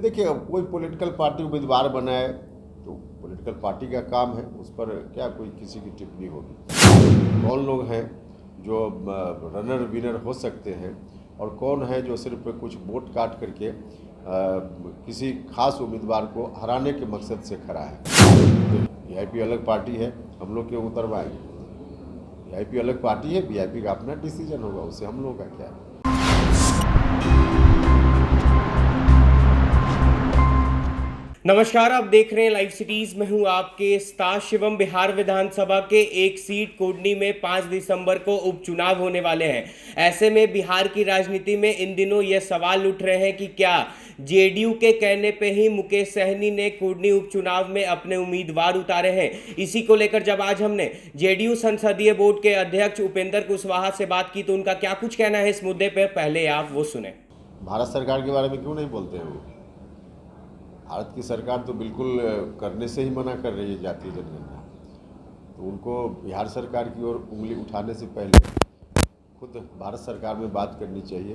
ये देखिए, अब कोई पॉलिटिकल पार्टी उम्मीदवार बनाए तो पॉलिटिकल पार्टी का काम है, उस पर क्या कोई किसी की टिप्पणी होगी। कौन लोग हैं जो रनर विनर हो सकते हैं और कौन है जो सिर्फ कुछ वोट काट करके किसी खास उम्मीदवार को हराने के मकसद से खड़ा है। वीआईपी अलग पार्टी है, हम लोग क्यों उतरवाएंगे। वीआईपी अलग पार्टी है, वीआईपी का अपना डिसीजन होगा, उससे हम लोगों का क्या है। नमस्कार, आप देख रहे हैं लाइव सिटीज में हूं आपके स्टार शिवम। बिहार विधानसभा के एक सीट कोडनी में 5 दिसंबर को उपचुनाव होने वाले हैं। ऐसे में बिहार की राजनीति में इन दिनों यह सवाल उठ रहे हैं कि क्या जेडीयू के कहने पे ही मुकेश सहनी ने कोडनी उपचुनाव में अपने उम्मीदवार उतारे हैं। इसी को लेकर जब आज हमने जेडीयू संसदीय बोर्ड के अध्यक्ष उपेंद्र कुशवाहा से बात की तो उनका क्या कुछ कहना है इस मुद्दे पर, पहले आप वो सुने। भारत सरकार के बारे में क्यों नहीं बोलते हैं वो? भारत की सरकार तो बिल्कुल करने से ही मना कर रही है जातीय जनगणना। तो उनको बिहार सरकार की ओर उंगली उठाने से पहले खुद भारत सरकार में बात करनी चाहिए,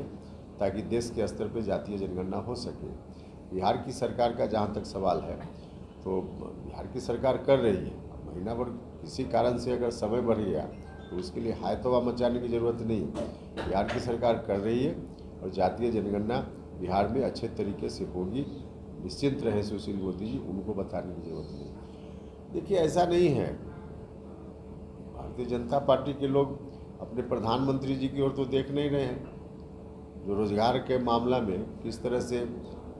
ताकि देश के स्तर पर जातीय जनगणना हो सके। बिहार की सरकार का जहाँ तक सवाल है, तो बिहार की सरकार कर रही है। महीना भर किसी कारण से अगर समय बढ़ गया तो उसके लिए हाय तौबा मचाने की ज़रूरत नहीं। बिहार की सरकार कर रही है और जातीय जनगणना बिहार में अच्छे तरीके से होगी। निश्चिंत रहे सुशील मोदी जी, उनको बताने की जरूरत नहीं। देखिए, ऐसा नहीं है। भारतीय जनता पार्टी के लोग अपने प्रधानमंत्री जी की ओर तो देख नहीं रहे हैं। जो रोजगार के मामला में किस तरह से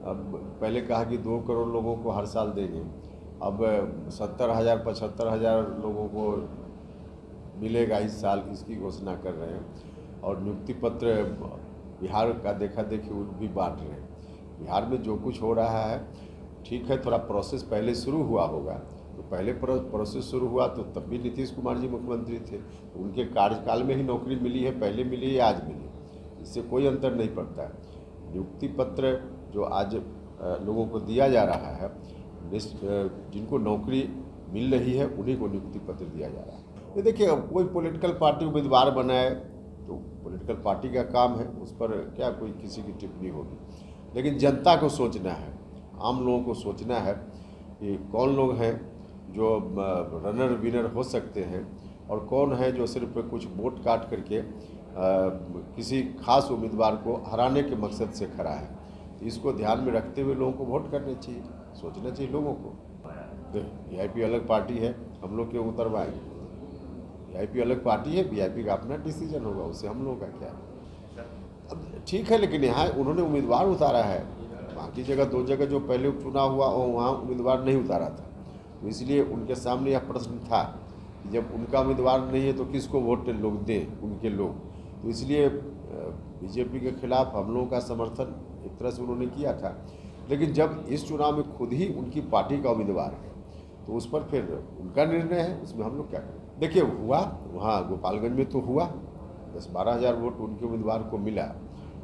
पहले कहा कि 2 करोड़ लोगों को हर साल देंगे, अब 70,000 75,000 लोगों को मिलेगा इस साल, इसकी घोषणा कर रहे हैं। और नियुक्ति पत्र बिहार का देखा देखी भी बांट रहे हैं। बिहार में जो कुछ हो रहा है ठीक है, थोड़ा प्रोसेस पहले शुरू हुआ होगा। तो पहले प्रोसेस शुरू हुआ तो तब भी नीतीश कुमार जी मुख्यमंत्री थे, तो उनके कार्यकाल में ही नौकरी मिली है, पहले मिली या आज मिली, इससे कोई अंतर नहीं पड़ता है। नियुक्ति पत्र जो आज लोगों को दिया जा रहा है, जिनको नौकरी मिल रही है उन्हीं को नियुक्ति पत्र दिया जा रहा है। ये देखिए, अब कोई पॉलिटिकल पार्टी उम्मीदवार बनाए तो पॉलिटिकल पार्टी का काम है, उस पर क्या कोई किसी की टिप्पणी होगी। लेकिन जनता को सोचना है, आम लोगों को सोचना है कि कौन लोग हैं जो रनर विनर हो सकते हैं और कौन है जो सिर्फ कुछ वोट काट करके किसी खास उम्मीदवार को हराने के मकसद से खड़ा है। तो इसको ध्यान में रखते हुए लोगों को वोट करने चाहिए, सोचना चाहिए लोगों को। वीआईपी अलग पार्टी है, हम लोग क्यों उतरवाएंगे। वीआईपी अलग पार्टी है, वीआईपी का अपना डिसीजन होगा, उससे हम लोगों का क्या है। अब ठीक है, लेकिन यहाँ उन्होंने उम्मीदवार उतारा है। बाकी जगह 2 जगह जो पहले उपचुनाव हुआ वहाँ उम्मीदवार नहीं उतारा था, तो इसलिए उनके सामने यह प्रश्न था कि जब उनका उम्मीदवार नहीं है तो किसको वोट लोग दें, उनके लोग। तो इसलिए बीजेपी के खिलाफ हम लोगों का समर्थन एक तरह से उन्होंने किया था। लेकिन जब इस चुनाव में खुद ही उनकी पार्टी का उम्मीदवार है तो उस पर फिर उनका निर्णय है, उसमें हम लोग क्या करें। देखिए, हुआ वहाँ गोपालगंज में तो हुआ 10-12 हज़ार वोट उनके उम्मीदवार को मिला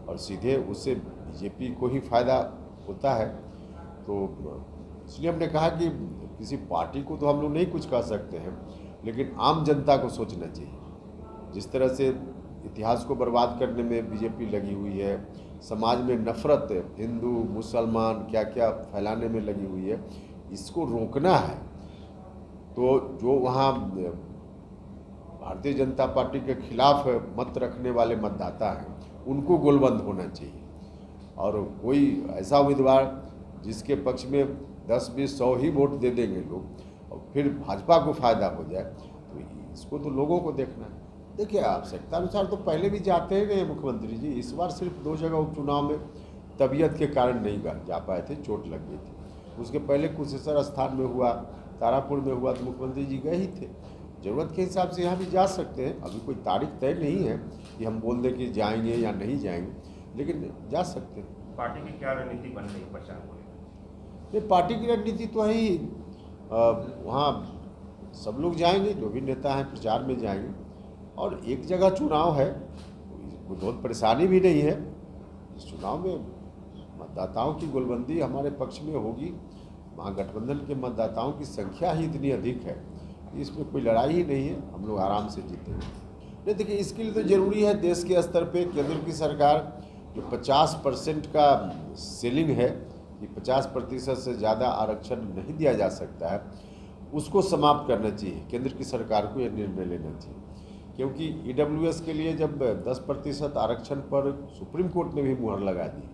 और सीधे उससे बीजेपी को ही फायदा होता है। तो इसलिए हमने कहा कि किसी पार्टी को तो हम लोग नहीं कुछ कह सकते हैं, लेकिन आम जनता को सोचना चाहिए। जिस तरह से इतिहास को बर्बाद करने में बीजेपी लगी हुई है, समाज में नफरत, हिंदू मुसलमान क्या क्या फैलाने में लगी हुई है, इसको रोकना है। तो जो वहाँ भारतीय जनता पार्टी के खिलाफ मत रखने वाले मतदाता हैं उनको गोलबंद होना चाहिए, और कोई ऐसा उम्मीदवार जिसके पक्ष में 10-20-100 ही वोट दे देंगे लोग और फिर भाजपा को फायदा हो जाए, तो इसको तो लोगों को देखना है। देखिए, आवश्यकता अनुसार तो पहले भी जाते ही रहे मुख्यमंत्री जी। इस बार सिर्फ 2 जगह उपचुनाव में तबीयत के कारण नहीं जा पाए थे, चोट लग गई थी। उसके पहले कुशेश्वर स्थान में हुआ, तारापुर में हुआ, तो मुख्यमंत्री जी गए ही थे। ज़रूरत के हिसाब से यहाँ भी जा सकते हैं। अभी कोई तारीख तय नहीं है कि हम बोल दें कि जाएंगे या नहीं जाएंगे, लेकिन जा सकते हैं। पार्टी की क्या रणनीति बन रही है प्रचार को? नहीं, पार्टी की रणनीति तो है ही, वहाँ सब लोग जाएंगे, जो भी नेता हैं प्रचार में जाएंगे। और एक जगह चुनाव है, कोई बहुत परेशानी भी नहीं है। इस चुनाव में मतदाताओं की गोलबंदी हमारे पक्ष में होगी। महागठबंधन के मतदाताओं की संख्या ही इतनी अधिक है, इसमें कोई लड़ाई ही नहीं है, हम लोग आराम से जीतेंगे। नहीं, देखिए, इसके लिए तो ज़रूरी है देश के स्तर पे केंद्र की सरकार जो 50% का सेलिंग है कि 50% से ज़्यादा आरक्षण नहीं दिया जा सकता है, उसको समाप्त करना चाहिए। केंद्र की सरकार को यह निर्णय लेना चाहिए, क्योंकि ईडब्ल्यूएस के लिए जब 10% आरक्षण पर सुप्रीम कोर्ट ने भी मुहर लगा दी,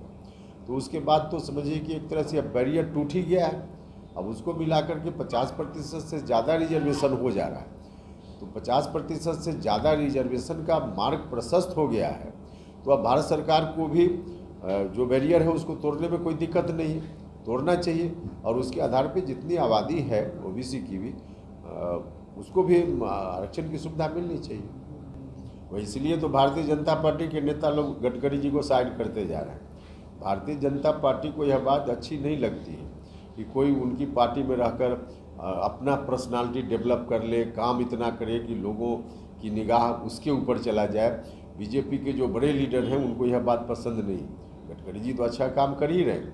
तो उसके बाद तो समझिए कि एक तरह से अब बैरियर टूट ही गया है। अब उसको मिलाकर के 50% से ज़्यादा रिजर्वेशन हो जा रहा है, तो 50% से ज़्यादा रिजर्वेशन का मार्ग प्रशस्त हो गया है। तो अब भारत सरकार को भी जो बैरियर है उसको तोड़ने में कोई दिक्कत नहीं है, तोड़ना चाहिए, और उसके आधार पे जितनी आबादी है ओबीसी की भी उसको भी आरक्षण की सुविधा मिलनी चाहिए। वह इसलिए तो भारतीय जनता पार्टी के नेता लोग गडकरी जी को साइड करते जा रहे हैं। भारतीय जनता पार्टी को यह बात अच्छी नहीं लगती है कि कोई उनकी पार्टी में रहकर अपना पर्सनालिटी डेवलप कर ले, काम इतना करे कि लोगों की निगाह उसके ऊपर चला जाए। बीजेपी के जो बड़े लीडर हैं उनको यह बात पसंद नहीं। गडकरी जी तो अच्छा काम कर ही रहे हैं,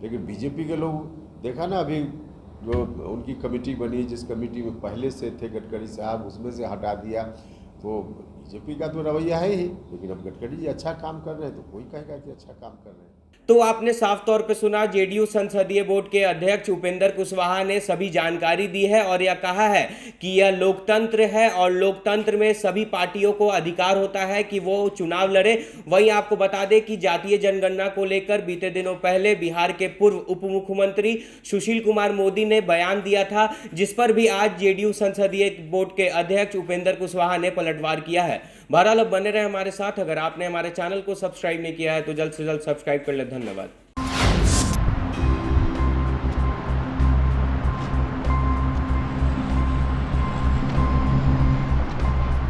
लेकिन बीजेपी के लोग देखा ना, अभी जो उनकी कमेटी बनी, जिस कमेटी में पहले से थे गडकरी साहब, उसमें से हटा दिया। तो बीजेपी का तो रवैया है ही, लेकिन अब गडकरी जी अच्छा काम कर रहे हैं तो कोई कहेगा कि अच्छा काम कर रहे हैं। तो आपने साफ तौर पे सुना, जेडीयू संसदीय बोर्ड के अध्यक्ष उपेंद्र कुशवाहा ने सभी जानकारी दी है और यह कहा है कि यह लोकतंत्र है और लोकतंत्र में सभी पार्टियों को अधिकार होता है कि वो चुनाव लड़े। वहीं आपको बता दें कि जातीय जनगणना को लेकर बीते दिनों पहले बिहार के पूर्व उप मुख्यमंत्री सुशील कुमार मोदी ने बयान दिया था, जिस पर भी आज जेडीयू संसदीय बोर्ड के अध्यक्ष उपेंद्र कुशवाहा ने पलटवार किया है। बहरहाल अब बने रहे हमारे साथ। अगर आपने हमारे चैनल को सब्सक्राइब नहीं किया है तो जल्द से जल्द सब्सक्राइब कर ले। धन्यवाद।